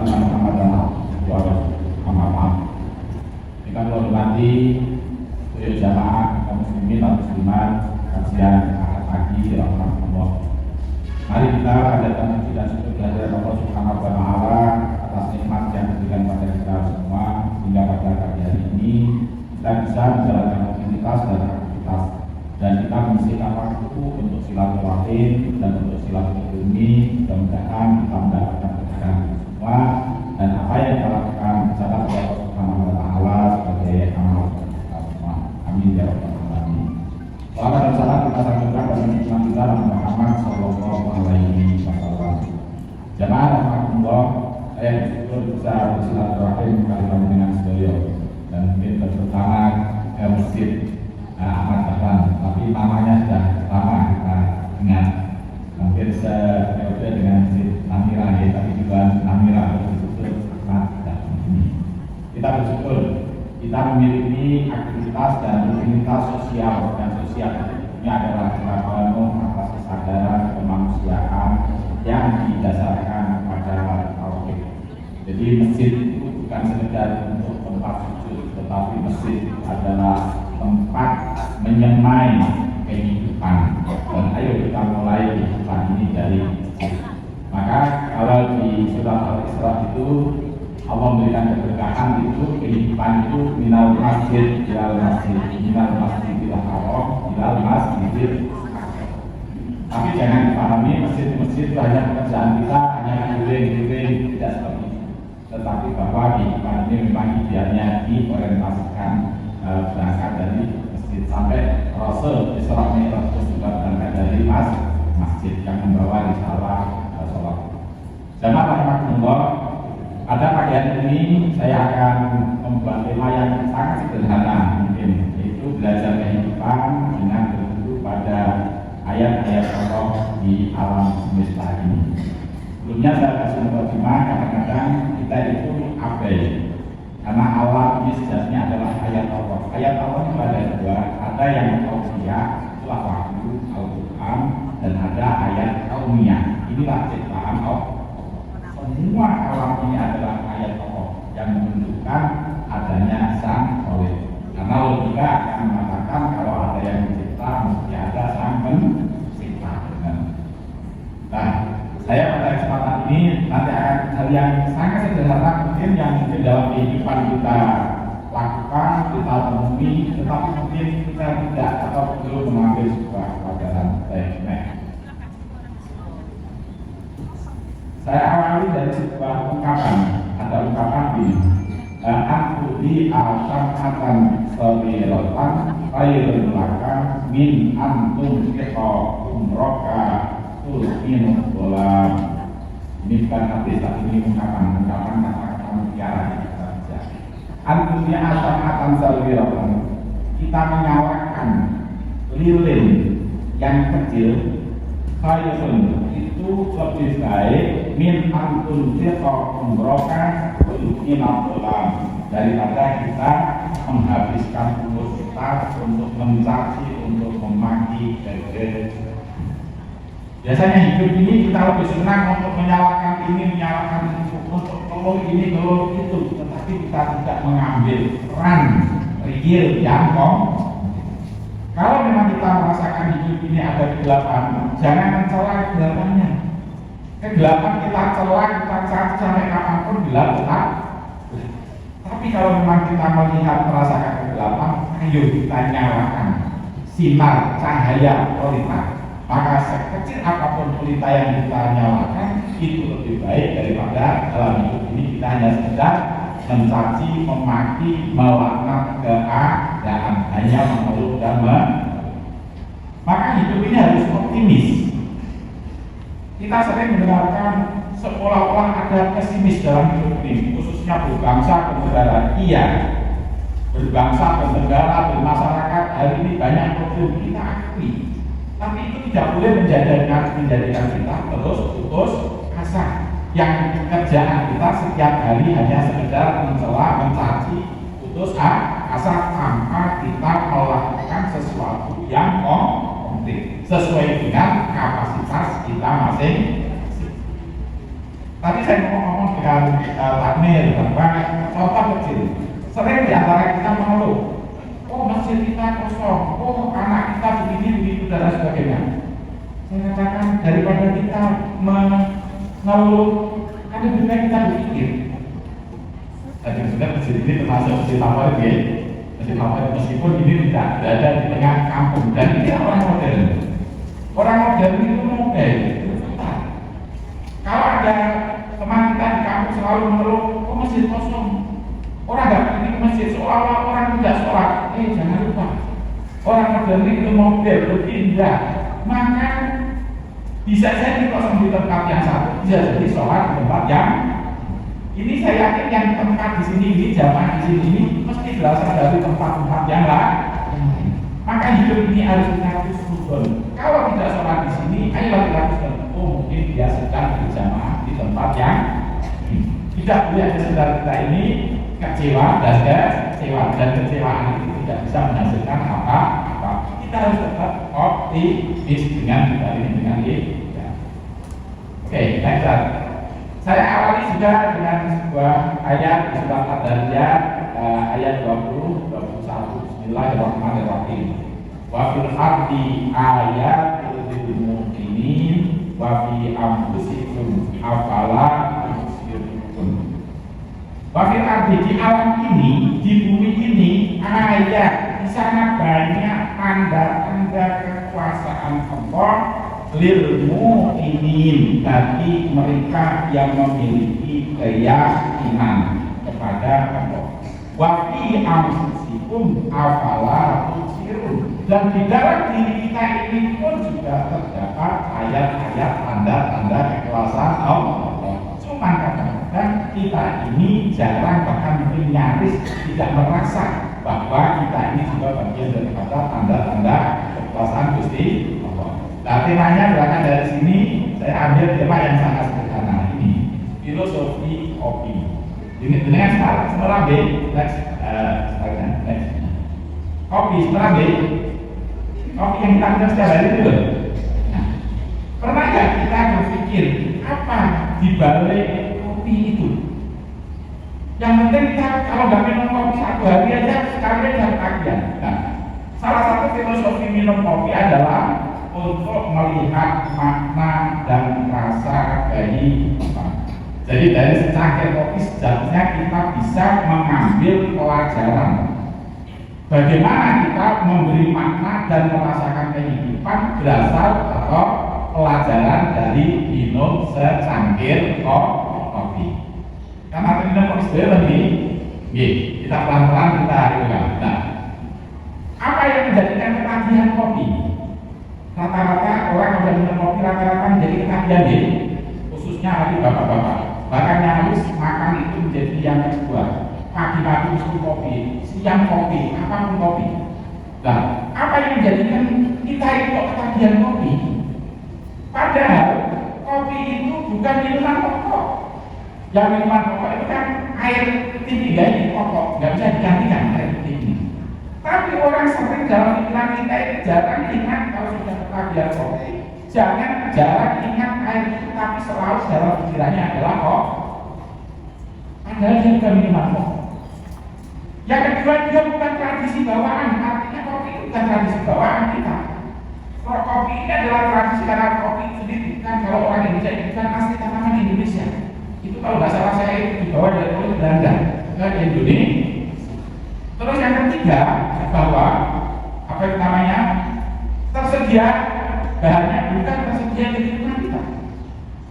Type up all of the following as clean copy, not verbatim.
anna Muhammadan abduhu wa rasuluhu. Amma ba'd. Dengan hormati seluruh jamaah kaum muslimin dan muslimat kajian Ahad pagi rahmatullah. Mari kita hadirkan puji dan syukur kehadirat Allah Subhanahu wa taala atas nikmat yang diberikan pada kita semua hingga pada pagi hari ini kita bisa menjalankan aktivitas dan kita menyisihkan waktu untuk silaturahim dan untuk silaturahmi. Mudah-mudahan kita mendapatkan keberkahan semua dan apa yang kita lakukan mencatat Allah Subhanahu wa taala sebagai amal kita semua. Amin ya rabbal alamin. Salam dan salam kita sampaikan kepada Nabi kita Muhammad sallallahu alaihi wasallam. Jamaah rahmatullah, saya bersyukur bisa bersilaturahim kali dengan beliau dan mungkin terutama masjid Ahmad Dahlan, tapi namanya sudah lama kita ingat. Hampir seperiode dengan masjid Namira ya, tapi juga Namira bersyukur Ahmad Dahlan ini. Kita bersyukur kita memiliki aktivitas dan rutinitas sosial dan sosial ini adalah kita penuh atas kesadaran kemanusiaan yang didasarkan pada tauhid. Jadi masjid itu bukan sekedar untuk tempat sujud, tetapi masjid adalah tempat menyemai kehidupan. Dan ayo kita mulai kehidupan ini dari masjid. Maka kalau di surat Al-Isra itu Allah memberikan keberkahan itu kehidupan itu minal masjid ilal masjid, minal masjidil haram ilal masjidil aqsa. Tapi jangan dipahami masjid itu hanya pekerjaan kita, hanya keliling-keliling, tidak seperti itu. Tetapi bahwa kehidupan ini memang idealnya diorientasikan berangkat dari masjid sampai Rasul Isra Mi'raj juga berangkat dari masjid yang membawa risalah sholat. Jamaah rahmatullah, pada pagi hari ini saya akan membuat tema yang sangat sederhana mungkin, yaitu belajar kehidupan dengan bertumbuh pada ayat-ayat Allah di alam semesta ini. Sebelumnya saya kasih mukadimah, kadang-kadang kita itu abai karena alam ini sejatinya adalah ayat Allah. Ayat Allah itu ada dua, ada yang kauniyah, itulah wahyu Al-Quran, dan ada ayat kauniyah, inilah ciptaan Allah. Semua alam ini adalah ayat Allah yang menunjukkan adanya sang Khalik. Karena logika akan mengatakan kalau ada yang mencipta mesti ada sang pencipta. Nah, saya pada kesempatan ini nanti akan hal yang sangat sederhana mungkin yang mungkin dalam kehidupan kita lakukan, kita temui, tetapi mungkin kita tidak atau perlu mengambil sebuah pelajaran teknik. Saya awali dari sebuah ungkapan, ada ungkapan ini. Aku di al-syam'atan sabirotan khairun laka min antum kita umroka tulminu bolam. Ini bukan hadis, tapi ini ungkapan kata-kata mutiara kita baca. Antum di al-syam'atan sabirotan, kita menyalakan lilin yang kecil, khairun itu lebih baik min antum siqa umroka tulminu bolam, daripada kita menghabiskan umur kita untuk mencaci, untuk memaki gede. Biasanya hidup ini kita lebih senang untuk menyalakan ini, menyalakan itu, untuk telur ini, telur itu, tetapi kita tidak mengambil peran real yang kalau memang kita merasakan hidup ini ada kegelapan, jangan mencela kegelapannya. Kegelapan kita celah, kita caci sampai kapanpun gelap tetap. Tapi kalau memang kita melihat merasakan kegelapan, ayo kita nyalakan sinar cahaya pelita. Maka sekecil apapun pelita yang kita nyalakan itu lebih baik daripada dalam hidup ini kita hanya sekedar mencaci, memaki, melaknat keadaan, hanya mengeluh dan maka hidup ini harus optimis. Kita sering mendengarkan seolah-olah ada pesimis dalam hidup ini, khususnya berbangsa dan negara. Iya, berbangsa dan negara, bermasyarakat hari ini banyak problem, kita akui. Tapi itu tidak boleh menjadikan kita terus putus asa. Yang kerjaan kita setiap hari hanya sekedar mencela, mencaci, putus asa tanpa kita melakukan sesuatu yang konkret sesuai dengan kapasitas kita masing-masing. Tadi saya ngomong dengan Pak Mir bahwa contoh kecil, sering di antara kita mengeluh, oh masjid kita kosong, oh anak kita begini begitu dan sebagainya. Saya katakan daripada kita mengeluh, kan lebih baik kita berpikir. Tadi sudah masjid ini termasuk masjid favorit ya, masjid favorit meskipun ini tidak berada di tengah kampung dan ini orang modern. Orang modern itu model. Kalau ada teman kita di kampung selalu mengeluh, oh masjid kosong, orang nggak pergi ke masjid seolah-olah orang tidak sholat. Jangan lupa, orang modern itu model berpindah, maka bisa jadi kosong di tempat yang satu, bisa jadi sholat di tempat yang ini. Saya yakin yang tempat di sini ini, jamaah di sini ini mesti berasal dari tempat-tempat yang lain. Maka hidup ini harus kita susun. Kalau tidak sholat di sini, ayolah kita susun. Oh mungkin dia sedang berjamaah di tempat yang tidak boleh ada saudara kita ini kecewa dan kecewaan itu tidak bisa menghasilkan apa-apa. Kita harus tetap optimis dengan ini. Oke, next. Saya awali juga dengan sebuah ayat di surat Ad-Dariyat ayat 20, 21. Bismillahirrahmanirrahim. Wa fil ardi ayatul lil muqinin wa fi anfusikum afala tubsirun. Wa fil ardi, di alam ini, di bumi ini, ayat di sana banyak tanda-tanda kekuasaan Allah lil muqinin, bagi mereka yang memiliki keyakinan kepada Allah. Wa fi anfusikum afala tubsirun, dan di dalam diri kita ini pun juga terdapat ayat-ayat tanda-tanda kekuasaan Allah. Cuma kadang-kadang kita ini jarang, bahkan mungkin nyaris tidak merasa bahwa kita ini juga bagian daripada tanda-tanda kekuasaan Gusti Allah. Nah, temanya berangkat dari sini, saya ambil tema yang sangat sederhana ini, filosofi kopi. Dengan setelah B, next. Kopi setelah B, kopi yang kita minum setiap hari itu. Nah, pernah nggak kita berpikir apa di balik kopi itu? Yang penting kita kalau nggak minum kopi satu hari aja sekalian dan kagian. Nah, salah satu filosofi minum kopi adalah untuk melihat makna dan rasa dari apa. Jadi dari secangkir kopi sejatinya kita bisa mengambil pelajaran bagaimana kita memberi makna dan merasakan kehidupan berasal atau pelajaran dari minum secangkir kopi. Karena minum kopi sendiri lebih, kita pelan-pelan kita lakukan. Nah, apa yang menjadikan ketagihan kopi? Rata-rata orang yang minum kopi rata-rata menjadi ketagihan ya, khususnya bagi bapak-bapak. Bahkan yang harus makan itu menjadi yang kedua. Pagi-pagi mesti kopi, siang kopi, apapun kopi. Nah, apa yang menjadikan kita itu ketagihan kopi? Padahal kopi itu bukan minuman pokok. Yang minuman pokok itu kan air putih dari pokok, nggak bisa digantikan air putih ini. Tapi orang sering dalam pikiran kita itu jarang ingat kalau sudah ketagihan kopi. Jarang ingat air itu, tapi selalu dalam pikirannya adalah kopi. Padahal dia bukan minuman pokok. Yang kedua, dia bukan tradisi bawaan. Artinya kopi itu bukan tradisi bawaan kita. Kalau kopi ini adalah tradisi, karena kopi sendiri kan kalau orang Indonesia itu kan asli tanaman Indonesia. Itu kalau nggak salah saya itu dibawa dari Belanda ke Indonesia. Terus yang ketiga, bahwa apa yang namanya tersedia bahannya bukan tersedia di lingkungan kita.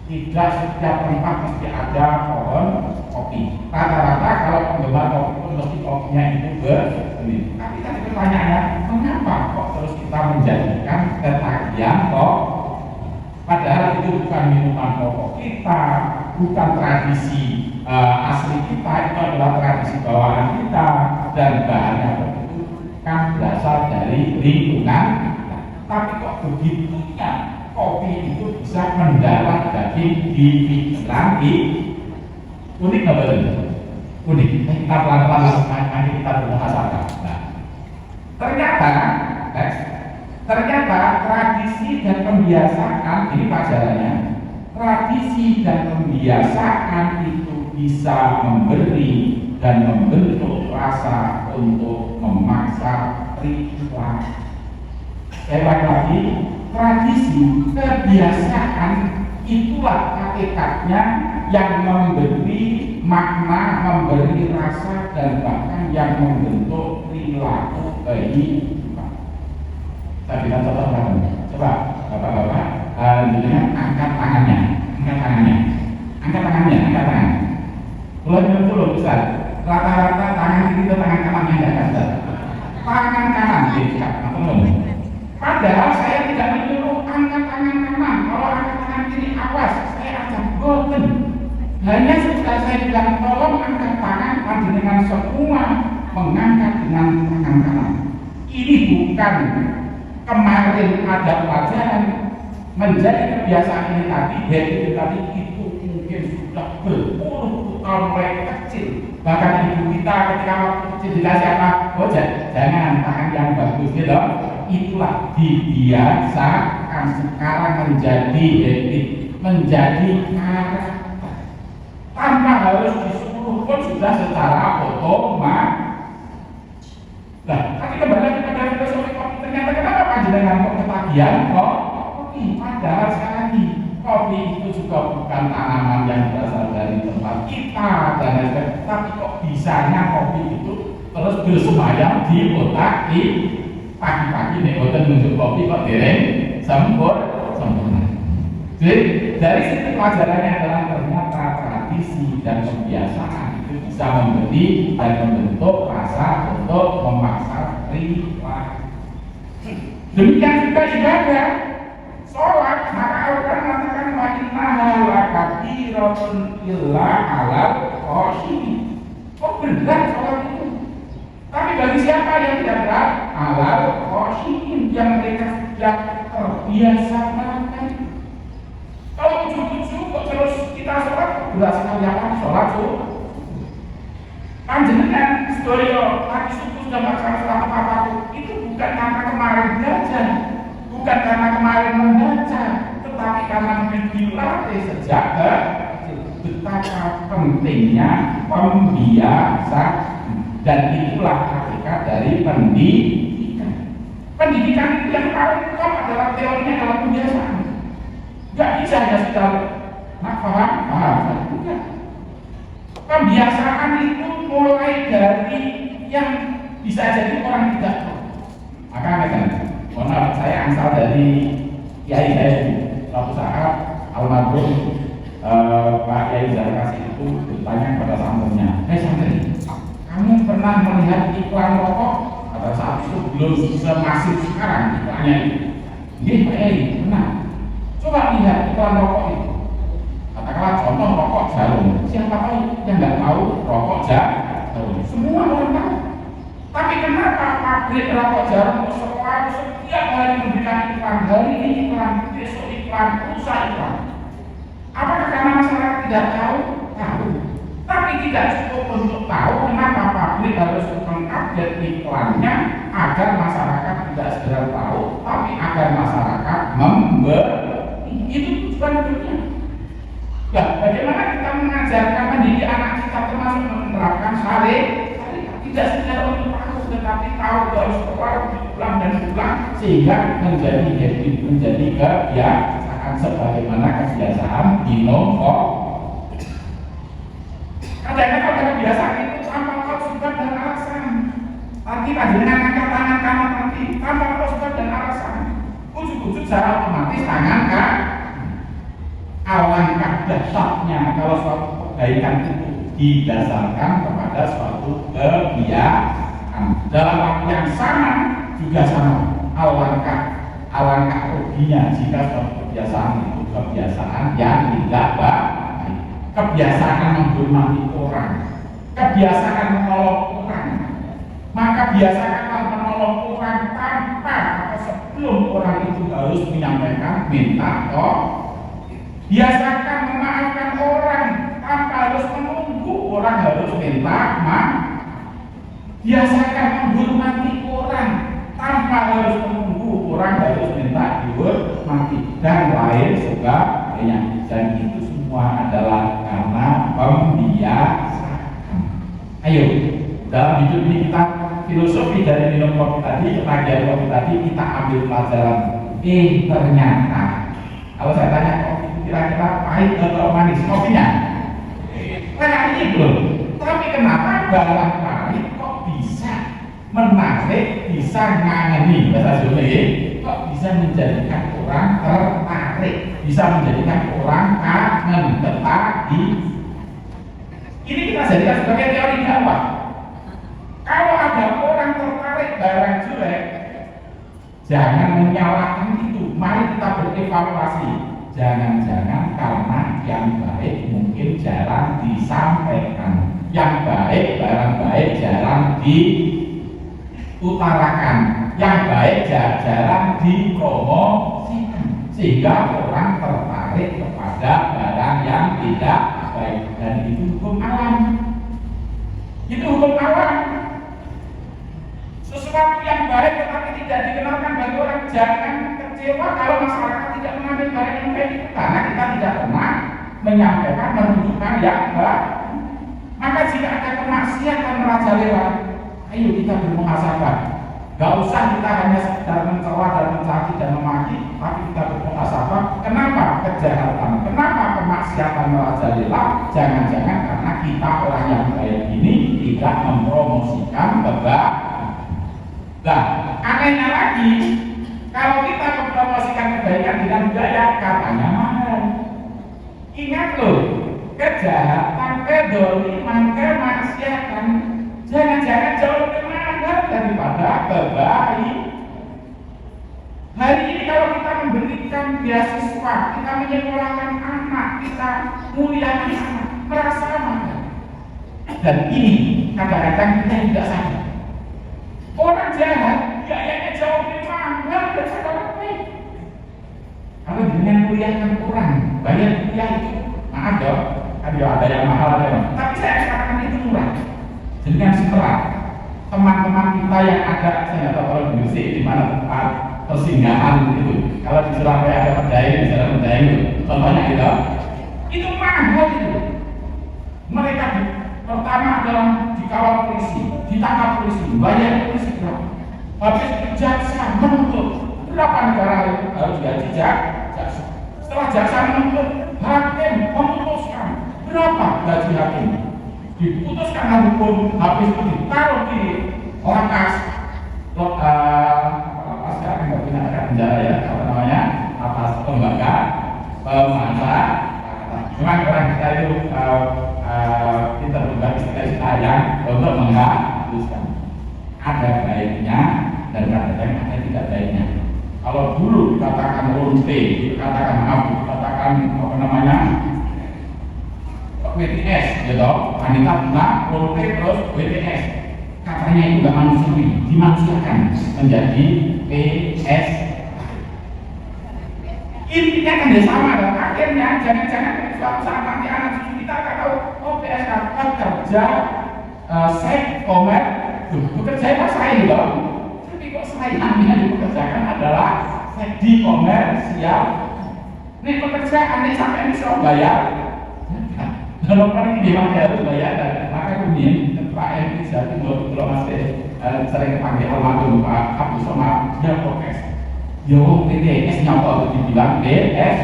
Tidak setiap tempat mesti ada pohon kopi. Rata-rata kalau penggemar kopi pun mesti kopinya itu bersendiri. Tapi tadi pertanyaannya, mengapa kok terus kita menjadikan ketagihan kok? Padahal itu bukan minuman pokok kita, bukan tradisi asli kita, itu adalah tradisi bawaan kita, dan bahannya itu kan berasal dari lingkungan. Tapi kok begitunya kopi itu bisa mendarat daging di pikiran unik nggak betul? Unik. Kita pelan-pelan nanti kita bermuhasabah. Nah, ternyata tradisi dan kebiasaan ini pelajarannya tradisi dan pembiasaan itu bisa memberi dan membentuk rasa untuk memaksa perilaku. Sekali lagi, tradisi, kebiasaan itulah hakikatnya yang memberi makna, memberi rasa, dan bahkan yang membentuk perilaku kehidupan. Saya berikan contoh lagi. Coba bapak-bapak, dengan angkat tangannya. Belum dulu Ustaz. Rata-rata tangan kiri atau tangan kanannya enggak ada. Tangan kanan dekat, padahal saya tidak menyuruh angkat tangan kanan. Kalau angkat tangan kiri awas, saya akan boten. Hanya setelah saya bilang tolong angkat tangan, panjenengan semua mengangkat dengan tangan kanan. Ini bukan kemarin ada pelajaran menjadi kebiasaan ini tadi, itu tadi itu mungkin sudah berpuluh tahun mulai kecil. Bahkan ibu kita ketika waktu kecil dikasih apa? Oh jangan tangan yang bagus gitu. Itulah dibiasakan sekarang menjadi habit, menjadi karakter. Tanpa harus disuruh pun sudah secara otomatis. Nah, tapi kembali lagi pada filosofi kopi. Ternyata kenapa panjenengan kok ketagihan kopi? Padahal sekali lagi kopi itu juga bukan tanaman yang berasal dari tempat kita dan lain-lain. Tapi kok bisanya kopi itu terus bersemayam di otak di pagi-pagi nih boten nunjuk kopi kok dereng sempurna. Jadi dari situ pelajarannya adalah ternyata tradisi dan kebiasaan itu bisa memberi dan membentuk rasa untuk memaksa perilaku. Demikian juga ibadah, sholat, maka Al-Quran mengatakan wa innaha lakabiratun illa 'alal khashiyin. Oh berat sholat itu. Tapi bagi siapa yang tidak berat, 'alal khashiyin, yang mereka sudah terbiasa melakukan. Kalau ujuk-ujuk kok terus kita sholat, berat sekali apa sholat subuh. Panjenengan sedaya lagi subuh sudah melaksanakan sholat apapun, itu bukan karena kemarin belajar, bukan karena kemarin membaca, tetapi karena dilatih sejak kecil. Betapa pentingnya pembiasaan, dan itulah hakikat dari pendidikan. Pendidikan itu yang paling top adalah teorinya adalah pembiasaan. Gak bisa ya sudah paham, bukan. Pembiasaan itu mulai dari yang bisa jadi orang tidak tahu. Maka mohon maaf, saya asal dari Kiai saya suatu saat almarhum Pak Kiai Zarkasi itu bertanya kepada santrinya, santri, kamu pernah melihat iklan rokok pada saat itu belum semasif sekarang iklannya itu? Nggih Pak Kiai, pernah. Coba lihat iklan rokok itu. Katakanlah contoh rokok jarum. Siapa tahu yang nggak tahu rokok jarum? Semua orang tahu. Tapi kenapa pabrik rokok jarum selalu setiap hari memberikan iklan? Hari ini iklan, besok iklan, lusa iklan. Apakah karena masyarakat tidak tahu? Tahu. Tapi tidak cukup untuk tahu kenapa pabrik harus mengupdate iklannya agar masyarakat tidak segera tahu, tapi agar masyarakat membeli. Itu tujuan hidupnya. Nah, bagaimana kita mengajarkan mendidik anak kita termasuk menerapkan syariat? Tidak sekedar untuk tahu, tetapi tahu harus berulang dan berulang sehingga menjadi habit, menjadi kebiasaan sebagaimana kebiasaan minum kopi. Kadang-kadang pada kebiasaan itu tanpa kau sebab dan alasan. Nanti dengan angkat tangan kanan nanti tanpa kau sebab dan alasan. Ujuk-ujuk secara otomatis tangan kan. Alangkah dahsyatnya kalau suatu kebaikan itu didasarkan kepada suatu kebiasaan. Dalam waktu yang sama juga sama. Alangkah ruginya jika suatu kebiasaan itu kebiasaan yang tidak baik. Kebiasaan menghormati orang, kebiasaan menolong orang, maka biasakanlah menolong orang tanpa atau sebelum orang itu harus menyampaikan minta tolong. Biasakan memaafkan orang tanpa harus menunggu orang harus minta maaf. Biasakan menghormati orang tanpa harus menunggu orang harus minta dihormati dan lain sebagainya. dan itu semua adalah karena pembiasaan. Ayo, dalam hidup ini kita filosofi dari minum kopi tadi, ketagihan kopi tadi, kita ambil pelajaran. Ternyata kalau saya tanya kopi kira-kira pahit atau manis kopinya? Kayaknya belum. Tapi kenapa barang pahit kok bisa menarik, bisa ngangeni bahasa Jawa, kok bisa menjadikan orang tertarik, bisa menjadikan orang kangen, tertarik. Ini kita jadikan sebagai teori dakwah. Kalau ada orang tertarik barang jelek, jangan menyalahkan itu. Mari kita berevaluasi. Jangan-jangan karena yang baik mungkin jarang disampaikan, yang baik barang baik jarang diutarakan, yang baik jarang dipromosikan, sehingga orang tertarik kepada barang yang tidak baik. Dan itu hukum alam. Itu hukum alam. Sesuatu yang baik tetapi tidak dikenalkan bagi orang, jangan kecewa kalau masyarakat tidak mengambil barang yang baik itu, karena kita tidak pernah menyampaikan, menunjukkan yang baik. Maka jika ada kemaksiatan merajalela, ayo kita bermuhasabah. Gak usah kita hanya sekedar mencela dan mencaci dan memaki, tapi kita bermuhasabah. Kenapa kejahatan? Kenapa kemaksiatan merajalela? Jangan-jangan karena kita orang yang baik ini tidak mempromosikan kebaikan. Nah, anehnya lagi, kalau kita mempromosikan kebaikan dengan budaya, katanya mahal. Ingat loh, kejahatan, kedoliman, kemaksiatan jangan-jangan jauh lebih mahal daripada kebaikan. Hari ini kalau kita memberikan beasiswa, kita menyekolahkan anak, kita muliakan anak, merasa mahal. Dan ini kadang-kadang kita tidak sadar. Orang jahat, biayanya jauh lebih mahal daripada orang baik. Kalau dengan muliakan orang, bayar kuliah itu, maaf dong, ada yang mahal ada yang. Tapi saya katakan itu murah. Dengan setelah teman-teman kita yang ada, saya nggak tahu kalau di Gresik di mana tempat persinggahan itu. Kalau di Surabaya ada Medaeng, di sana Medaeng itu, contohnya gitu. Itu mahal itu. Mereka pertama adalah dikawal polisi, ditangkap polisi, bayar polisi berapa? Habis jaksa menuntut berapa negara harus gaji jaksa. Setelah jaksa menuntut, hakim memutuskan berapa gaji hakim. Diputuskan hukum, habis itu ditaruh di lapas sekarang nggak punya ada penjara ya, apa namanya, atas lembaga pemangsa. Memang orang kita itu kita berbagi cita-cita yang untuk menghabiskan. Ada baiknya dan kadang-kadang ada tidak baiknya. Kalau dulu dikatakan lonte, dikatakan maaf, dikatakan apa namanya WTS, gitu, wanita bunga, lonte terus WTS. Katanya itu nggak manusiawi, dimanusiakan menjadi PS. Intinya kan sama, dan akhirnya jangan-jangan suatu saat nanti anak cucu kita akan tahu, oh PSK kerja seks komer, bekerja apa saya loh. Tapi kok saingannya dipekerjakan adalah di komersial. Ini pekerjaan ini sampai bisa bayar. Kalau orang ini memang harus bayar, maka kemudian Pak M. Jati kalau masih sering panggil almarhum Pak Abdul Somad, dia protes. Yo, PTS nyapa dibilang PS,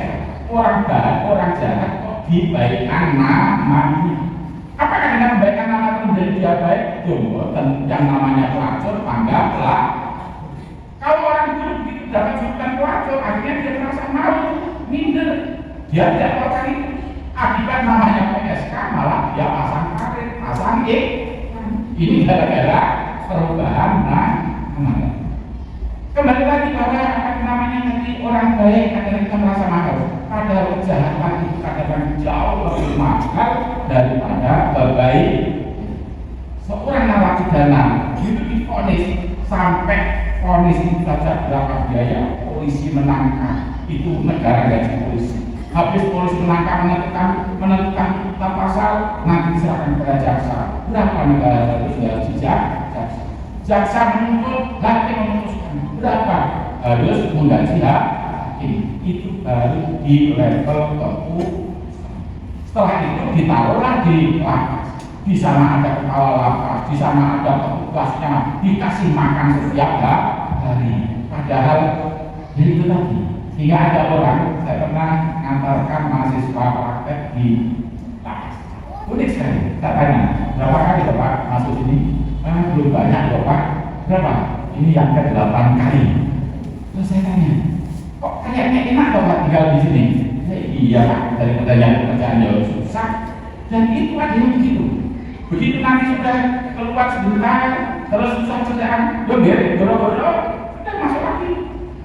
orang baik, orang jahat kok dibaikkan namanya. Apakah dengan membaikan nama itu menjadi dia baik? Jumbo, yang namanya pelacur, panggap lah. Kalau orang dulu begitu dapat julukan pelacur, akhirnya dia merasa malu, minder. Dia tidak melakukan itu. Akibat namanya PSK, malah dia pasang karet, pasang E. Ini gara-gara perubahan nama. Kembali lagi bahwa namanya nanti orang baik kadang kita merasa mahal, padahal kejahatan itu kadang jauh lebih mahal daripada baik. Seorang narapidana itu divonis sampai vonis itu saja berapa biaya polisi menangkap, itu negara gaji polisi. Habis polisi menentukan kita pasal, nanti diserahkan kepada jaksa. Berapa negara harus gaji jaksa? Jaksa menuntut, hakim memutuskan berapa harus menggaji yakin itu baru di level tepu. Setelah itu ditaruhlah di lapas. Di sana ada kepala lapas, di sana ada petugasnya, dikasih makan setiap hari. Padahal jadi itu tadi. Sehingga ada orang, saya pernah mengantarkan mahasiswa praktek di lapas. Unik sekali. Saya tanya, berapa kali Bapak masuk sini? Belum banyak Bapak. Berapa? Ini yang ke-8 kali. Terus saya tanya, kok kayaknya enak Bapak tinggal di sini? Iya Pak, daripada yang pekerjaan jauh susah. Dan itu ada yang begitu. Begitu nanti sudah keluar sebentar, terus susah kerjaan, biar boro-boro, sudah masuk lagi.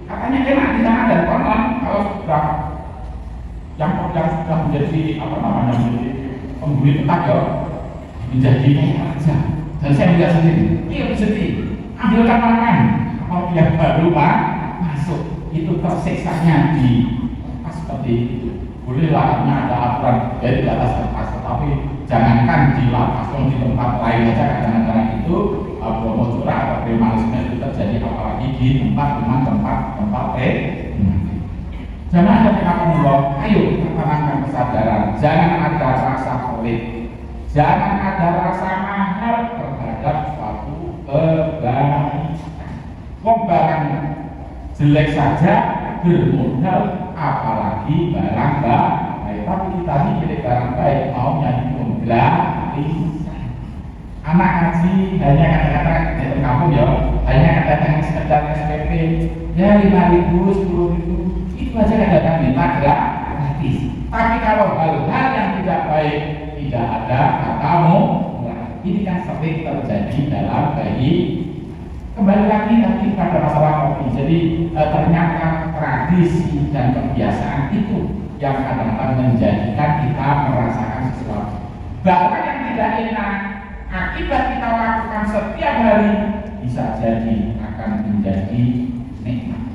Katanya enak di sana dan konon kalau sudah yang sudah menjadi menjadi penghuni tetap ya, menjadi aja. Dan saya melihat sendiri, iya sedih. Ambilkan makan, kalau yang baru masuk itu tersiksanya di seperti itu. Bolehlah ada aturan dari atas kertas, tetapi jangankan di lapas, di tempat lain saja kadang-kadang itu promo curah atau premanisme itu terjadi, apalagi di tempat jangan ada pengakuan, ayo kita tanamkan kesadaran, jangan ada rasa pelit, jangan ada rasa mahal terhadap suatu kebaikan. Barang jelek saja bermodal, apalagi barang baik. Tapi kita ini milik barang baik, maunya itu gratisan. Anak ngaji hanya kata-kata di kampung ya, hanya kata-kata sekedar SPP ya 5.000, 10.000, itu aja kadang-kadang minta gratis. Tapi kalau hal-hal yang tidak baik tidak ada katamu, ini kan sering terjadi dalam kehidupan. Kembali lagi tadi pada masalah kopi. Jadi ternyata tradisi dan kebiasaan itu yang kadang-kadang menjadikan kita merasakan sesuatu. Bahkan yang tidak enak akibat kita lakukan setiap hari bisa jadi akan menjadi nikmat.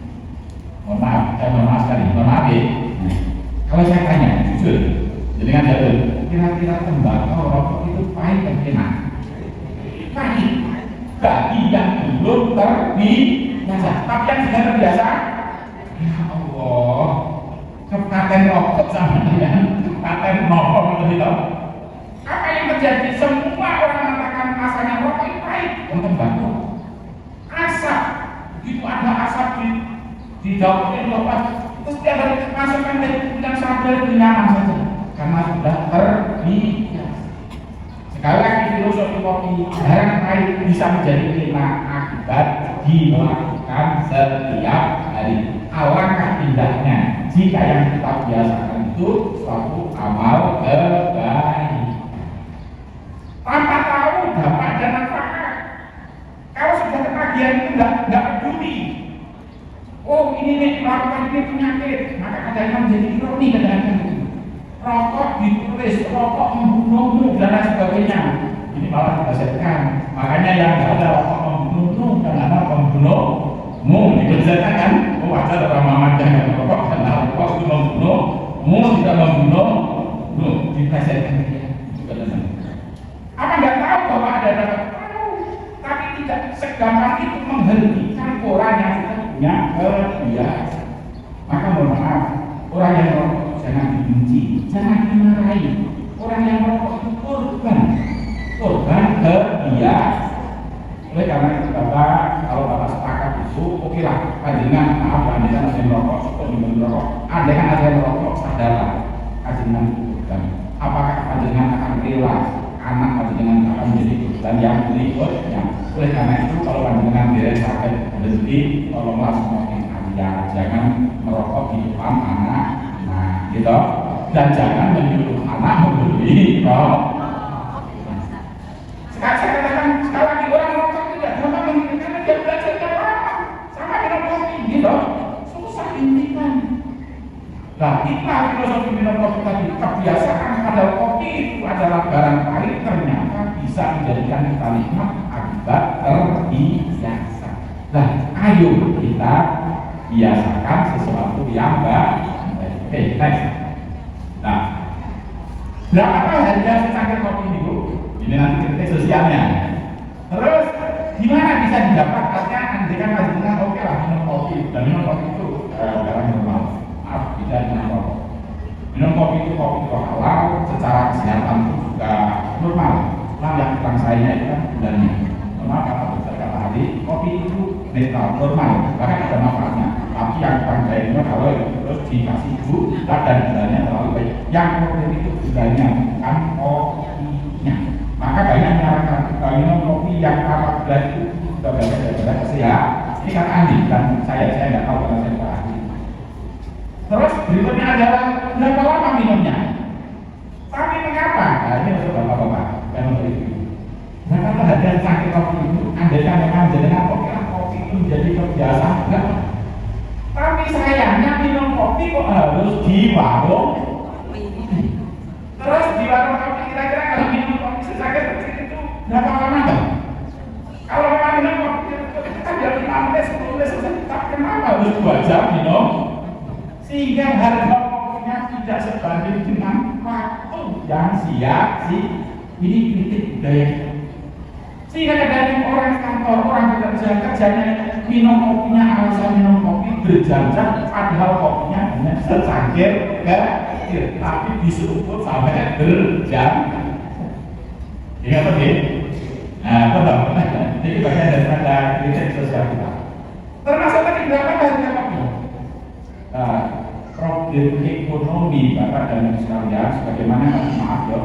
Mohon maaf, saya mohon maaf sekali, mohon maaf ya. Kalau saya tanya, jujur, jadi kan jatuh, kira-kira tembakau rokok itu pahit dan enak? Pahit. Bagi yang belum terbiasa, tapi yang sudah terbiasa, ya Allah, kepaten rokok sama dengan kepaten rokok begitu. Apa yang terjadi? Semua orang mengatakan rasanya rokok itu pahit, tembakau. Asap, begitu ada asap di daunnya lepas, terus dia harus masukkan dan sadar nyaman saja, karena sudah terbiasa. Sekali lagi filosofi kopi, barang pahit bisa menjadi nikmat akibat dilakukan setiap hari. Alangkah indahnya jika yang kita biasakan itu suatu amal kebaikan tanpa tahu dampak dan manfaat. Kalau sudah ketagihan itu nggak peduli. Oh ini nih melakukan ini penyakit, maka kadang-kadang menjadi ironi kadang-kadang. Rokok ditulis, rokok membunuhmu dan lain sebagainya. Ini malah dibahasakan. Makanya yang ada rokok membunuhmu dan ada membunuhmu dibahasakan kan? Oh wajar orang Muhammad jangan rokok karena rokok itu membunuhmu, tidak membunuhmu, dibahasakan. Apa nggak tahu bahwa ada rokok? Tahu, tapi tidak segampang itu menghentikan orang yang sudah punya kebiasaan. Maka mohon maaf, orang yang rokok jangan dibenci, jangan dimarahi. Orang yang merokok itu korban kebiasaan. Oleh karena itu Bapak, kalau Bapak sepakat itu, oke lah, panjenengan maaf, panjenengan ada yang merokok, syukur dengan merokok. Andai kan ada yang merokok, sadarlah, panjenengan itu korban. Apakah panjenengan akan rela anak panjenengan akan menjadi korban yang berikutnya? Oleh karena itu, kalau panjenengan beres sakit berhenti, tolonglah semua yang ada, jangan merokok di depan anak. Gitu, dan jangan menyuruh anak membeli rokok. Sekarang saya katakan sekali lagi, orang rokok tidak gampang menghentikan karena dia belajar apa sama dengan kopi, gitu. Susah dihentikan. Nah, itulah filosofi minum kopi tadi. Kebiasaan pada kopi itu adalah barang pahit, ternyata bisa menjadikan kita nikmat akibat terbiasa. Nah, ayo kita biasakan sesuatu yang baik. Oke, next. Nah, berapa harga secangkir kopi ini Bu? Ini nanti kritik sosialnya. Terus, gimana bisa didapat? Artinya, andaikan panjenengan oke lah minum kopi, dan minum kopi itu barang normal. Minum kopi itu halal, secara kesehatan itu juga normal. Nah, yang kurang saya itu kan gulanya. Normal kata dokter kata ahli, kopi itu netral, normal, bahkan ada manfaatnya. Tapi yang kurang saya itu kalau terus dikasih gula dan gulanya terlalu baik. Yang penting itu gulanya, bukan kopinya. Maka banyak menyarankan minum kopi yang tanpa gula itu sudah banyak daripada kesehatan. Ini kan ahli, dan saya nggak tahu karena saya bukan ahli. Terus berikutnya adalah berapa lama minumnya? Tapi mengapa? Nah, ini untuk bapak-bapak dan untuk ibu. Nah, kalau ada sakit kopi itu, andaikan memang jenengan kopi itu menjadi kebiasaan, enggak. Tapi sayangnya minum kopi kok harus di warung. Terus di warung kopi kira-kira kalau minum kopi sakit itu berapa lama kan? Kalau memang minum kopi itu kan biar 5 menit, 10 menit selesai. Tapi kenapa harus 2 jam minum? Sehingga harga kopinya tidak sebanding dengan waktu yang ini kritik budaya. Sehingga kadang orang kantor, orang kerjanya minum kopinya alasan minum kopi berjam-jam, padahal kopinya hanya secangkir kecil, tapi disuruh sampai berjam. Ingat tadi? Nah, betul. Jadi bagian daripada kritik sosial kita. Termasuk tadi berapa harga kopi? Problem ekonomi Bapak dan Ibu sekalian, sebagaimana maaf ya,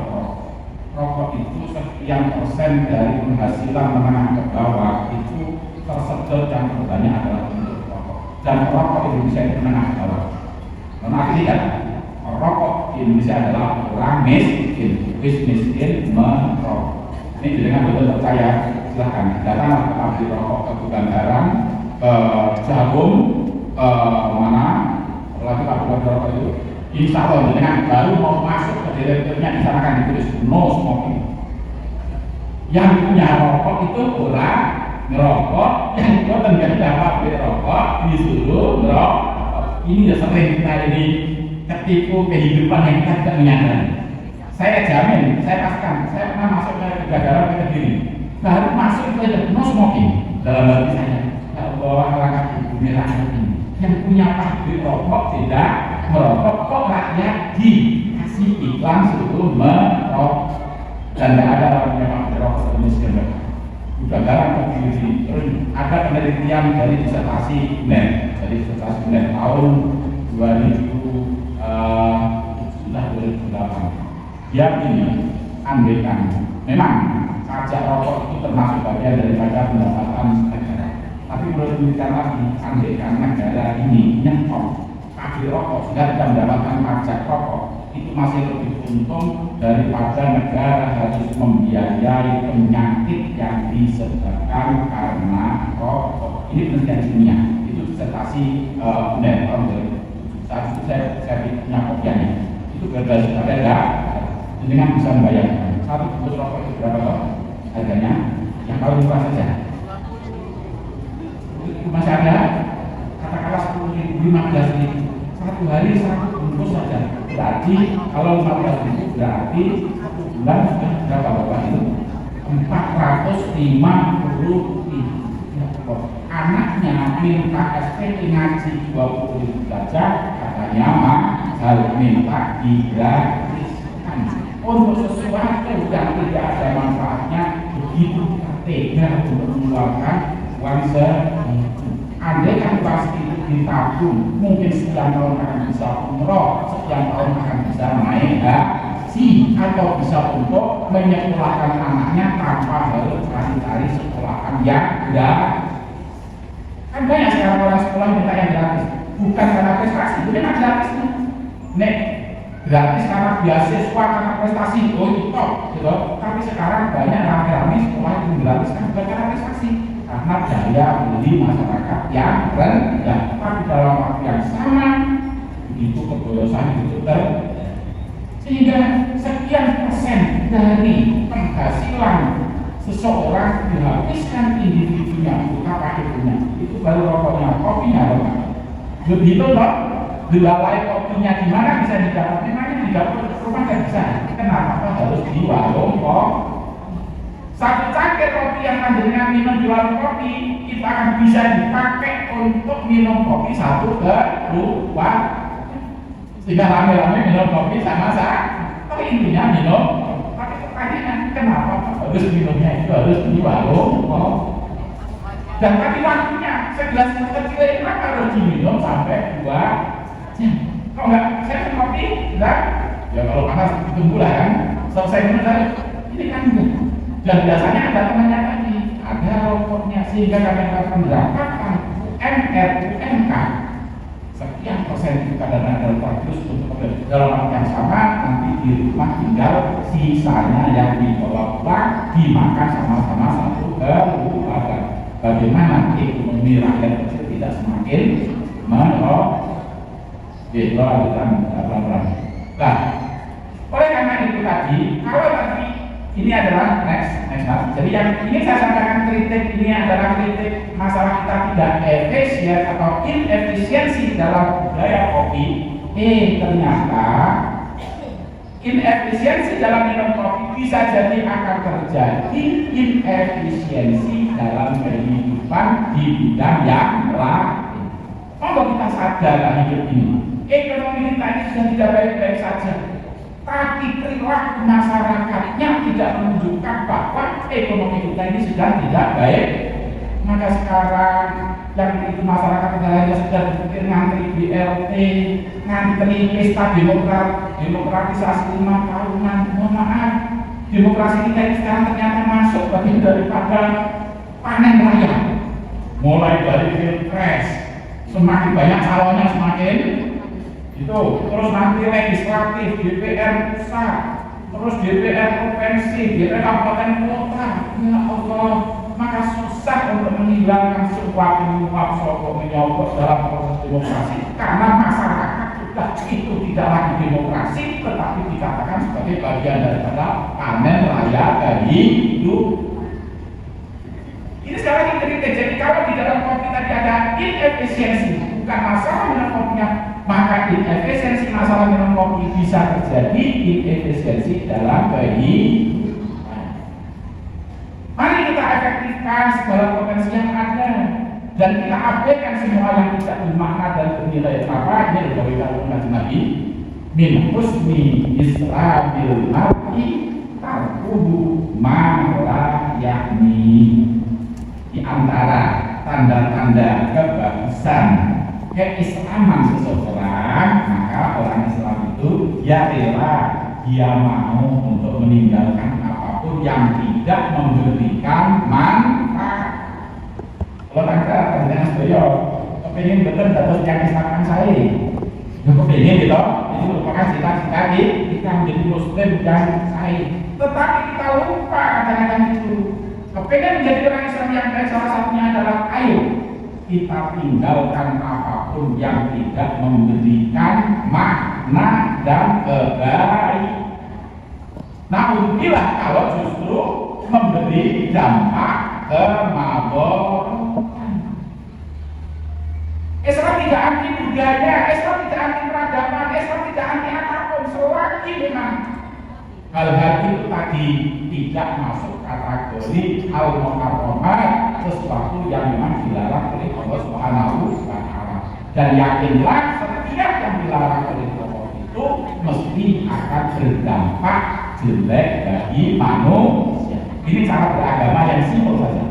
rokok itu sekian persen dari penghasilan menengah ke bawah itu tersedot yang terbanyak adalah untuk rokok. Dan rokok Indonesia itu menengah ke bawah. Karena tidak, rokok di Indonesia adalah orang miskin merokok. Ini dengan betul percaya, silahkan datanglah ke pabrik rokok ke Gudang Garam, ke Jagung, mana? Lagi pabrik rokok itu, insya Allah dengan baru mau masuk ke direkturnya di sana kan ditulis no smoking. Yang punya rokok itu orang ngerokok, yang buatan gak dapat beli rokok disuruh ngerokok. Ini ya sering kita ini ketipu kehidupan yang kita tidak menyadari. Saya jamin, saya pastikan, saya pernah masuk ke Gagaran ke Kediri. Baru masuk itu no smoking dalam hati saya. Ya Allah, alangkah bergembira ini. Yang punya pabrik rokok tidak merokok, kok rakyat dikasih iklan suruh merokok. Dan tidak ada orang yang memang merokok semiskin mereka. Udah garang berdiri. Terus ada penelitian dari disertasi UNED, dari disertasi UNED tahun 2008. Yang ini andaikan memang pajak rokok itu termasuk bagian daripada pendapatan negara. Tapi menurut penelitian lagi, andaikan negara ini nyetop pabrik rokok sudah tidak mendapatkan pajak rokok, itu masih lebih untung daripada negara harus membiayai penyakit yang disebabkan karena rokok. Ini penelitian dunia, itu disertasi UNED tahun 2007. Saya punya kopiannya. Itu berbasis pada dengan bisa membayar satu bungkus rokok itu berapa toh harganya? Yang paling murah saja itu masih ada katakanlah 10.000, 15.000 satu hari 1 bungkus saja. Berarti kalau 15.000 berarti 1 bulan sudah berapa Bapak itu? 450.000. Anaknya minta SPP ngaji 20.000 saja, katanya mahal, minta digratiskan untuk sesuatu yang tidak ada manfaatnya. Begitu tega untuk mengeluarkan uang segitu. Andai kan pasti itu ditabung, mungkin sekian tahun akan bisa umroh, sekian tahun akan bisa naik haji, atau bisa untuk menyekolahkan anaknya tanpa harus cari-cari sekolahan yang gratis. Kan banyak sekarang orang sekolah minta yang gratis, bukan karena prestasi, itu memang gratis nih. Gratis karena beasiswa, karena prestasi, oh itu top, gitu. Tapi sekarang banyak rame-rame sekolah yang gratis kan bukan karena prestasi, karena daya beli masyarakat yang rendah. Tapi dalam waktu yang sama, begitu kebodosan itu sehingga sekian persen dari penghasilan seseorang dihabiskan individunya, bukan paketnya. Itu baru rokoknya, kopinya loh. Begitu loh. Dilalai kopinya di mana bisa didapat? Memangnya didapat rumah nggak bisa. Kenapa harus di warung kok? Satu cangkir kopi yang panjenengan minum di warung kopi itu akan bisa dipakai untuk minum kopi 1 ke 2. Sehingga rame-rame minum kopi sama tapi intinya minum. Tapi pertanyaan kenapa harus minumnya itu harus di warung? Dan tadi waktunya segelas kecil itu harus diminum sampai 2 jam. Kalau enggak, saya kopi, enggak. Ya kalau panas ditunggu lah kan. Selesai minum ini kan enggak. Dan biasanya ada temannya tadi, ada rokoknya sehingga kami akan mendapatkan UMR, UMK sekian persen itu kadang-kadang terus untuk dalam waktu yang sama nanti di rumah tinggal sisanya yang dibawa pulang dimakan sama-sama satu keluarga. Bagaimana ekonomi rakyat kecil tidak semakin menurun? Nah, oleh karena itu tadi, kalau tadi ini adalah next. Jadi yang ini saya sampaikan kritik ini adalah kritik masalah kita tidak efisien atau inefisiensi dalam budaya kopi. Ternyata inefisiensi dalam minum kopi bisa jadi akan terjadi inefisiensi dalam kehidupan di bidang yang lain. Kalau kita sadar hidup ini, ekonomi kita ini sudah tidak baik-baik saja. Tapi perilaku masyarakatnya tidak menunjukkan bahwa ekonomi kita ini sudah tidak baik. Maka sekarang yang itu masyarakat hanya sudah berpikir ngantri BLT, ngantri pesta demokratisasi 5 tahunan. Mohon maaf, demokrasi kita ini sekarang ternyata masuk bagian daripada panen raya. Mulai dari pilpres, semakin banyak calonnya semakin itu, terus nanti legislatif, DPR pusat, terus DPR provinsi, DPR kabupaten kota. Ya Allah, maka susah untuk menghilangkan suap sokok menyokok dalam proses demokrasi karena masyarakat sudah itu tidak lagi demokrasi tetapi dikatakan sebagai bagian daripada panen raya dari hidup. Ini sekali lagi kritik. Jadi kalau di dalam kopi tadi ada inefisiensi, bukan masalah minum kopinya, maka inefisiensi masalah minum kopi bisa terjadi inefisiensi dalam kehidupan. Mari kita efektifkan segala potensi yang ada dan kita abaikan semua yang tidak bermakna dan bernilai apa. Ini dari kalimat Nabi, min husni islamil mar'i tarkuhu ma la ya'ni. Di antara tanda-tanda kebagusan keislaman seseorang, maka orang Islam itu dia rela, dia mau untuk meninggalkan apapun yang tidak memberikan manfaat. Kalau tangga dengan beliau kepingin betul dapat yang Islamkan saya, kepingin gitu, ini merupakan cita-cita kita menjadi Muslim dan saya. Tetapi kita lupa kadang-kadang itu. Kepingin menjadi orang Islam yang baik, salah satunya adalah ayo kita tinggalkan apapun yang tidak memberikan makna dan kebaikan. Namun bila kalau justru memberi dampak kemaburan. Islam tidak anti budaya, Islam tidak anti peradaban, Islam tidak anti apapun, selagi memang hal-hal itu tadi tidak masuk kategori al-muharramat, sesuatu yang memang dilarang oleh Allah Subhanahu wa Ta'ala. Dan yakinlah setiap yang dilarang oleh Allah itu mesti akan berdampak jelek bagi manusia. Ini cara beragama yang simpel saja.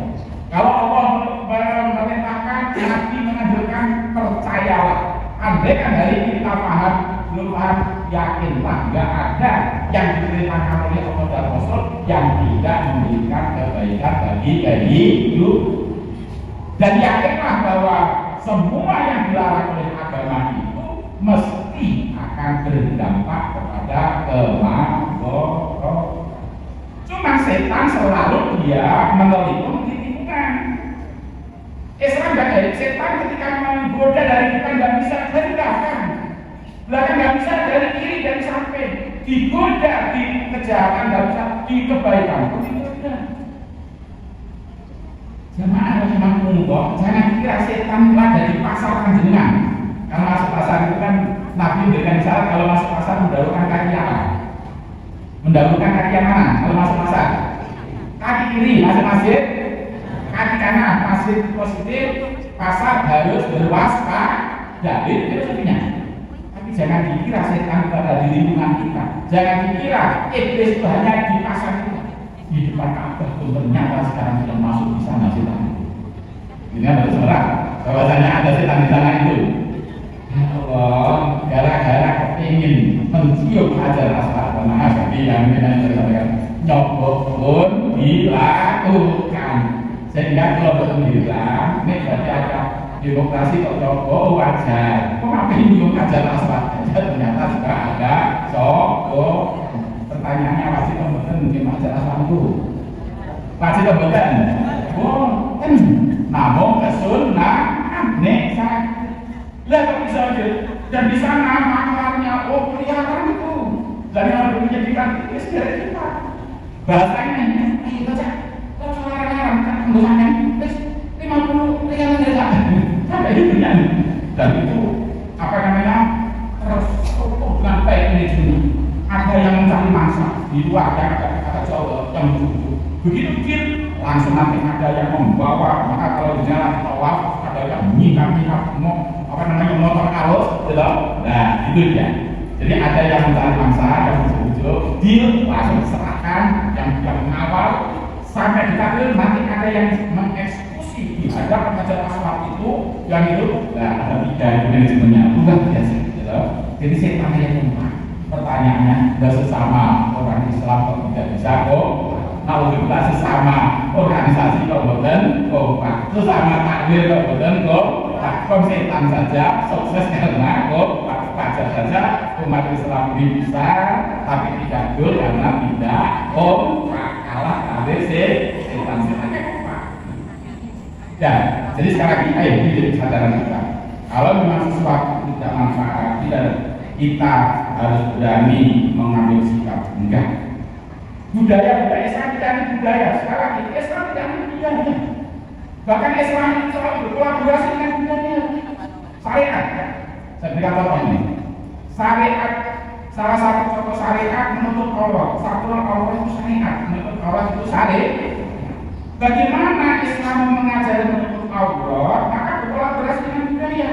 Kalau Allah memerintahkan Nabi menganjurkan percayalah. Andai kan hari ini kita paham, belum paham, yakinlah nggak ada yang diperintahkan oleh Allah dan Rasul yang tidak memberikan kebaikan bagi hidup. Dan yakinlah bahwa semua yang dilarang oleh agama itu mesti akan berdampak kepada kemaburan. Cuma setan selalu dia menelikung tikungan. Islam nggak dari setan ketika menggoda dari depan nggak bisa dari belakang nggak bisa, dari kiri dari samping, digoda di kejahatan nggak bisa, di kebaikan pun digoda. Jamaah memang monggo, jangan kira setan ada di pasar panjenengan. Kalau masuk pasar itu kan Nabi memberikan syarat kalau masuk pasar mendahulukan kaki apa? Mendahulukan kaki yang mana? Kalau masuk pasar, kaki kiri masuk masjid, kaki kanan masjid positif, pasar harus berwaspada. Itu sebenarnya. Tapi jangan dikira setan itu ada di lingkungan kita. Jangan dikira iblis itu hanya di pasar kita. Di depan Ka'bah pun ternyata sekarang sudah masuk di sana setan itu. Ini ada seorang bahwasanya ada setan di sana itu. Ya Allah, gara-gara kepingin mencium Hajar Aswad, nah seperti yang kita sampaikan, nyobok pun dilakukan. Sehingga kalau bilang, ini berarti ada demokrasi kok nyobok wajar. Kok ngapain nyium Hajar Aswad? Ternyata juga ada nyobok. Pertanyaannya wajib pembetan mungkin Hajar Aswad itu. Wajib pembetan. Oh, kan namun kesunahan nek lah kok bisa aja. Dan di sana maknanya peliharaan itu. Dan yang menjadikan itu dari kita. Bahasanya, ayo baca. Kalau larang kan penggunaannya, terus 50 rial saja. Sampai itu kan. Dan itu apa namanya? Terus sampai ini sini. Ada yang mencari mangsa di luar yang kata Jawa yang begitu langsung nanti ada yang membawa. Maka kalau di jalan tawaf ada yang nyikap apa namanya motor alus, gitu. Nah itu dia. Jadi ada yang mencari mangsa, yang bujuk, deal langsung serahkan yang mengawal sampai dikabul. Nanti ada yang mengeksekusi di hadapan Hajar Aswad itu, yang itu. Nah ada 3 manajemennya luar biasa, gitu. Jadi saya tanya yang pertanyaannya, sudah sesama orang Islam kok tidak bisa kok? Kalau kita sesama organisasi kok boten kompak, sesama takbir kok boten kok setan saja sukses karena kok wajar saja umat Islam ini bisa, tapi tidak gol karena tidak kompak, kalah dari setan. Ya, jadi sekarang ini ayo jadi kesadaran kita. Kalau memang sesuatu tidak manfaat, kita harus berani mengambil sikap. Enggak. Budaya Islam tidak ada budaya. Sekarang ini Islam tidak ada budaya. Bahkan Islam itu selalu berkolaborasi dengan budaya. Syariat, saya berikan contoh ini. Syariat, salah satu contoh syariat menuntut aurat. Satu aurat itu syariat, menuntut aurat itu syariat. Bagaimana Islam mengajari menuntut aurat? Maka berkolaborasi dengan budaya.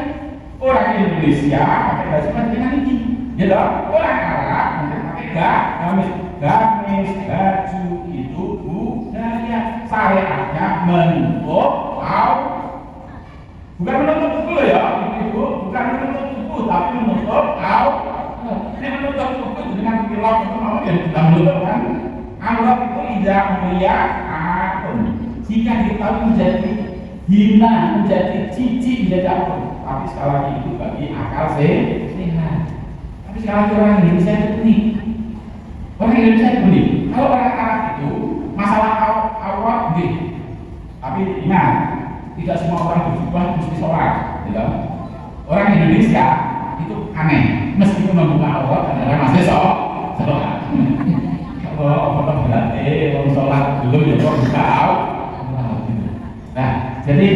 Orang Indonesia pakai baju dengan ini, gitu. Orang Arab mungkin pakai gamis, baju itu budaya. Syariatnya menutup aurat, bukan menutup tubuh ya, ibu, bukan menutup tubuh, tapi menutup aurat. Ini menutup tubuh dengan pilok itu mau jadi tidak menutup kan? Aurat itu tidak mulia akun. Jika kita menjadi hina, menjadi jijik, menjadi apa? Tapi sekali lagi itu bagi akal sehat. Tapi sekali lagi orang Indonesia itu unik. Orang Indonesia itu unik. Kalau orang Arab itu masalah aurat gitu. Tapi ingat, tidak semua orang berjubah mesti sholat, gitu. Orang Indonesia itu aneh, meskipun membuka aurat adalah masih sholat. Kalau apa berarti orang sholat belum ya kok buka aurat. Nah, jadi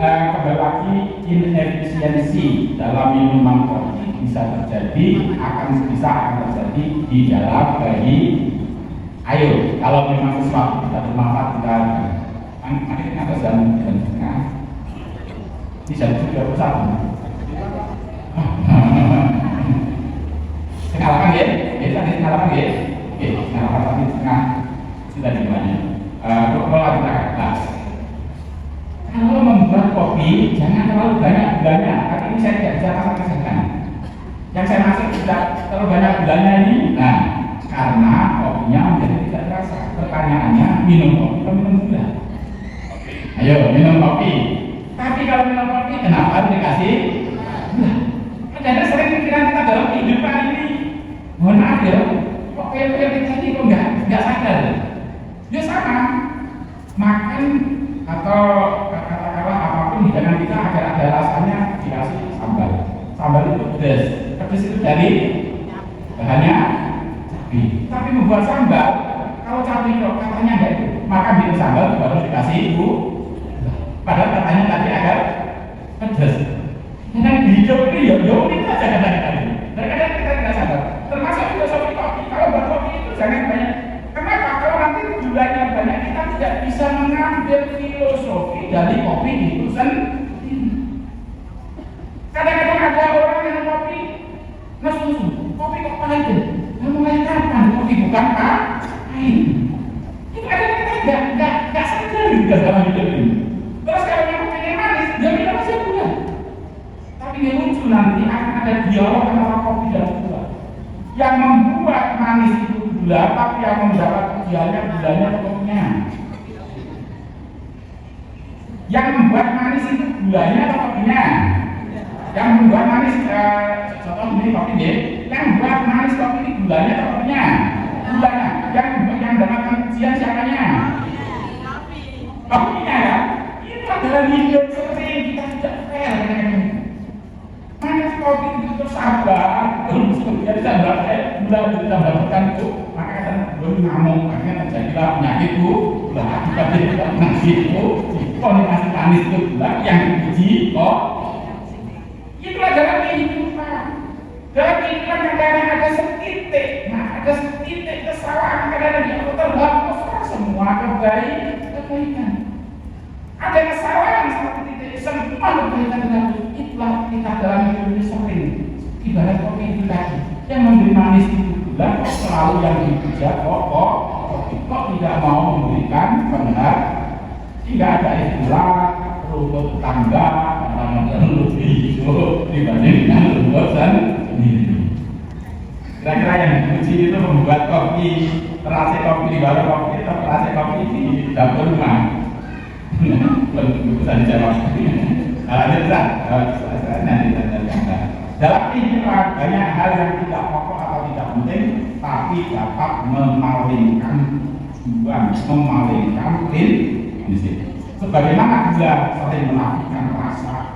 kembali lagi inefisiensi dalam minuman kopi bisa terjadi, akan terjadi di dalam bayi. Ayo, kalau memang sesuatu tidak bermanfaat kita mari kita atas dan tengah. Bisa juga besar. Pengalaman ya, tadi pengalaman ya, pengalaman tadi tengah sudah dimana. Kalau kita kata. Kalau membuat kopi, jangan terlalu banyak gulanya. Tapi ini saya tidak bisa rasakan. Yang saya maksud tidak terlalu banyak gulanya ini. Nah, karena kopinya menjadi tidak terasa. Pertanyaannya, minum kopi atau minum gula? Ayo, minum kopi. Tapi kalau minum kopi, kenapa dikasih gula? Karena sering pikiran kita dalam kehidupan ini. Mohon maaf ya, kok pil-pil kita ini kok nggak sadar? Ya sama, makan atau katakanlah apapun hidangan kita agar ada rasanya dikasih sambal. Sambal itu pedas itu dari bahannya cabai. Tapi membuat sambal, kalau cabai kok katanya enggak itu, maka bikin sambal baru dikasih itu. Padahal katanya tadi agar pedas. Dengan hidup ini ya unik saja kadang-kadang. Terkadang kita tidak sadar. Termasuk filosofi kopi. Kalau buat kopi itu jangan banyak. Kenapa? Kalau nanti gulanya banyak, kita tidak bisa mengambil filosofi dari kopi itu sendiri. Kadang-kadang ada orang yang kopi, mesti itu. Mulai kapan kopi bukan kain? Itu kadang-kadang nggak sadar juga dalam hidup ini. Terus kalau yang pengen manis, dia minum aja gula. Tapi yang lucu nanti akan ada dialog antara kopi dan gula. Yang membuat manis itu gula, tapi yang mendapat ujiannya gulanya atau kopinya. Yang membuat manis itu gulanya atau kopinya. Yang membuat manis, contoh ini kopi deh. Yang membuat manis kopi ini gulanya atau kopinya. Gulanya. Yang mendapatkan ujian siapanya? Kopinya ya. Itu adalah hidup seperti yang kita tidak fair. Manis kopi itu terus sabar. Jadi sabar gula kita mendapatkan itu. Maka akan ngamuk. Akhirnya terjadilah penyakit itu. Gula akibatnya nasi itu. Kombinasi manis itu gula yang diuji kok. Itu adalah kehidupan. Dalam kehidupan kadang-kadang ada setitik. Nah, ada setitik kesalahan kadang-kadang yang terhapus semua kebaikan. Ada kesalahan satu titik, semua kebaikan terhapus. Itulah kita dalam hidup ini sering. Ibarat kopi itu tadi, yang memberi manis itu gula, kok selalu yang dipuja kok tidak mau memberikan benar. Tidak ada istilah rumput tangga rumput hijau dibandingkan rumput sendiri. Kira-kira yang dipuji itu membuat kopi, terasi kopi di warung kopi atau terasi kopi di dapur rumah. Bisa dijawab. Dalam kehidupan banyak hal yang tidak pokok atau tidak penting, tapi dapat memalingkan tujuan, memalingkan prinsip. Sebagaimana dia sering menafikan rasa,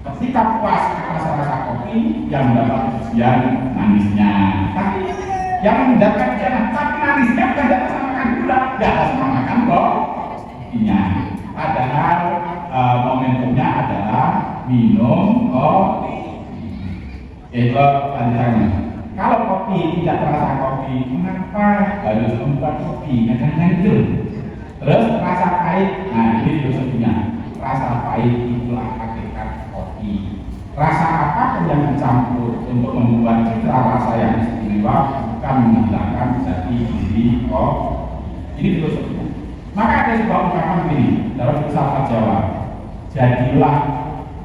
ketika puas atas rasa kopi yang mendapat ujian manisnya, tapi yang mendapat ujian tapi manisnya bukan atasnamakan gula, tidak atasnamakan kopinya. Padahal momentumnya adalah minum kopi. Itu tanya. Kalau kopi tidak terasa kopi, mengapa harus membuat kopi? Kadang-kadang itu. Terus rasa pahit, nah ini filosofinya. Rasa pahit itulah hakikat kopi. Rasa apapun yang dicampur untuk membuat citra rasa yang istimewa bukan menghilangkan jati diri kopi. Ini filosofinya. Maka ada sebuah ungkapan ini dalam filsafat Jawa. Jadilah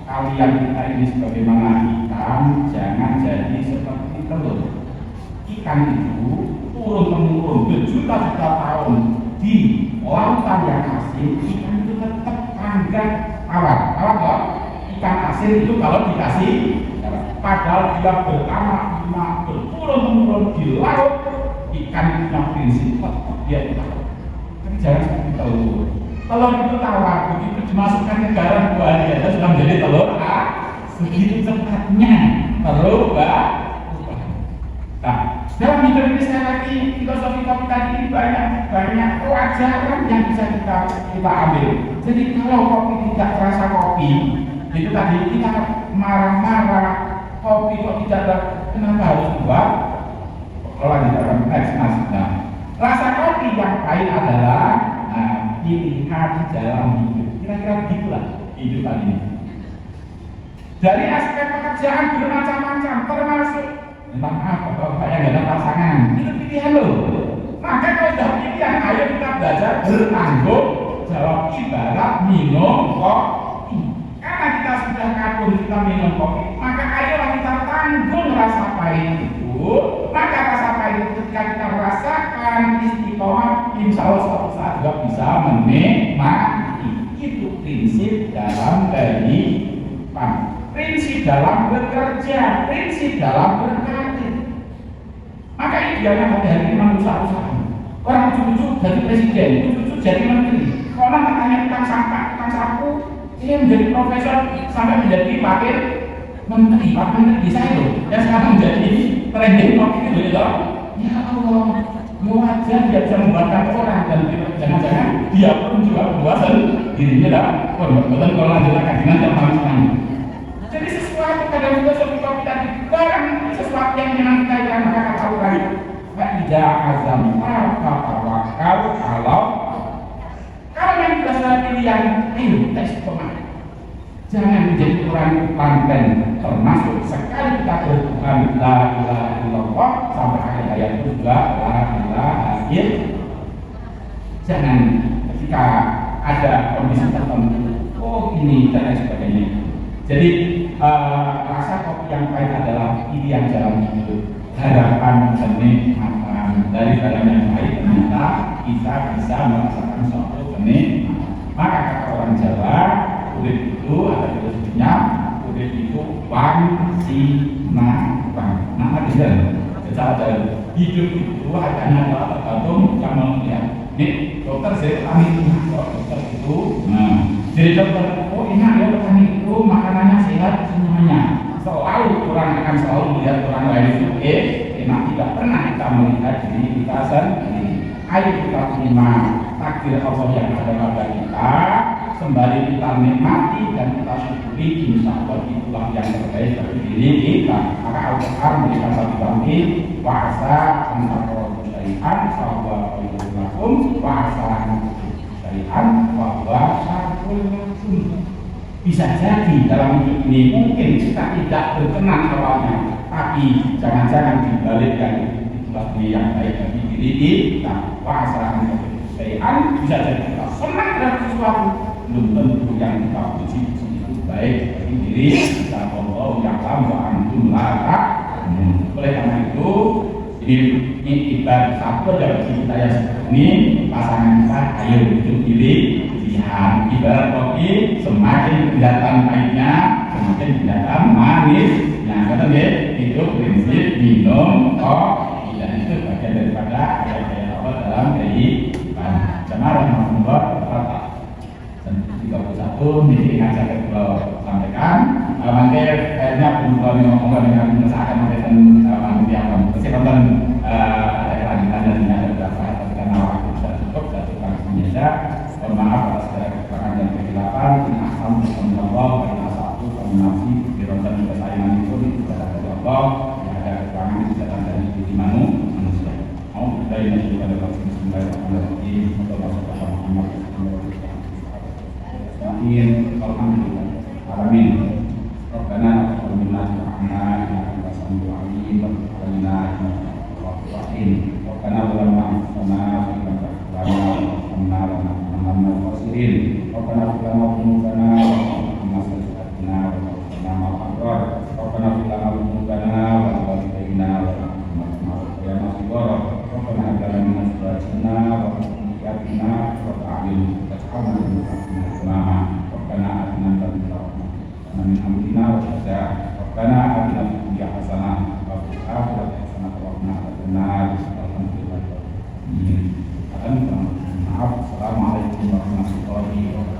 kalian kita ini sebagaimana ikan, jangan jadi seperti telur. Ikan itu turun-temurun berjuta-juta tahun di lautan yang asin, ikan itu tetap tanggap tawar kok. Ikan asin itu kalau dikasih, padahal dia bertamak berturun-temurun di laut, ikan itu punya prinsip tetap dia itu tawar. Tapi jangan seperti telur. Telur itu tawar, begitu dimasukkan ke garam 2 hari aja sudah menjadi telur. Begitu cepatnya telur Nah, dalam hidup ini sekali lagi filosofi kopi tadi ini banyak pelajaran yang bisa kita ambil. Jadi kalau kopi tidak terasa kopi, itu tadi kita marah-marah kopi kok tidak kenapa harus buat? Kalau tidak akan next. Nah, rasa kopi yang pahit adalah pilihan dalam hidup. Kira-kira begitulah kehidupan ini. Dari aspek pekerjaan bermacam-macam, termasuk tentang apa kalau saya nggak ada pasangan, itu pilihan loh. Maka kalau sudah pilihan, ayo kita belajar bertanggung jawab. Ibarat minum kopi. Karena kita sudah kabur kita minum kopi, maka ayolah kita tanggung rasa pahit itu. Maka rasa pahit itu ketika kita merasakan istiqomah, insya Allah suatu saat juga bisa menikmati. Itu prinsip dalam kehidupan, prinsip dalam bekerja, prinsip dalam berkarir. Maka idealnya pada hari ini manusia-usaha. Orang cucu jadi presiden, cucu jadi menteri. Orang katanya tukang sampah, tukang sapu, dia menjadi profesor sampai menjadi wakil menteri, wakil menteri desa itu. Dan sekarang menjadi trending topik itu loh. Ya Allah, wajar dia bisa membuatkan orang dan jangan-jangan dia pun juga berbuat dirinya lah. Betul kalau lanjutkan dengan teman-teman. Jadi sesuatu kadang filosofi kopi tadi barang sesuatu yang menyenangkan kita maka kata orang tidak azam tawakal kalau yang sudah pilihan ayo tes pemain Jangan menjadi orang Banten, termasuk sekali kita bertuhan la ilaha illallah sampai akhir hayat itu juga la ilaha illallah. Jangan ketika ada kondisi tertentu, oh ini dan lain sebagainya. Jadi rasa kopi yang pahit adalah pilihan jalan hidup. Harapan kenikmatan dari jalan yang baik ternyata kita bisa merasakan suatu kenikmatan. Maka kata orang Jawa, urip itu ada filosofinya, urip itu pansinapang. Nah, ada hidup itu hanya adalah tergantung yang melihat. Nih, dokter saya petani dokter itu, jadi dokter, oh enak ya petani itu makanannya sehat semuanya. Selalu orang akan selalu melihat orang lain itu enak, tidak pernah kita melihat diri kita sendiri. Ayo kita terima takdir Allah yang ada pada kita, sembari kita nikmati dan kita syukuri, insya Allah itulah yang terbaik bagi diri kita. Maka Al-Quran memberikan satu bangkit, wa'asa antarrohu syai'an sawwa lakum wa'asa syai'an wa'wa syarul lakum. Bisa jadi dalam hidup ini mungkin kita tidak berkenan awalnya, tapi jangan-jangan dibalik yang itulah yang baik bagi diri kita. Wa'asa syai'an bisa jadi kita senang dengan sesuatu, belum tentu yang kita puji itu baik bagi diri kita. Allah yang lama antum lara. Oleh karena itu ini ibarat satu dari kita yang seperti ini, pasangan kita ayo hidup pilihan. Ibarat kopi, semakin kelihatan pahitnya semakin kelihatan manis. Nah kata dia itu prinsip minum kopi, dan itu bagian daripada ayat-ayat Allah dalam kehidupan. Jemaah rahmatullah dan 31 ini yang saya sampaikan. Mangke akhirnya pun ngomong dengan mengesahkan mengenai yang kesempatan ada kelanjutannya dengan beberapa tapi karena waktu sudah cukup dan tukar saja. Mohon maaf atas segala kekurangan dan kesilapan. Alhamdulillah karena satu kombinasi dirontan kesayangan itu tidak dari Allah, yang ada kekurangan itu datang dari diri manusia. Mau dari manusia pada waktu Bismillahirrahmanirrahim. Alhamdulillah. Alamin. Rabbana taqabbal minna innaka antas samiul alim wa tub 'alaina innaka antas rahim. Rabbana zalamna anfusana wa in lam taghfir lana wa tarhamna lanakunanna minal khasirin. Rabbana ighfir lana dhunubana wa qina sayyi'atina wa tawaffana ma'al abrar. Rabbana ighfir lana dhunubana wa liwalidayna wa rahmatna ya nasibara. Rabbana hab lana min azwajina wa dhurriyyatina qurrata a'yun waj'alna lil muttaqina imama. Rabbana atina min min amrina wa syada. Rabbana atina fid dunya hasanah wa fil akhirati hasanah wa qina adzabannar. Alhamdulillah. Maaf. Assalamualaikum warahmatullahi wabarakatuh.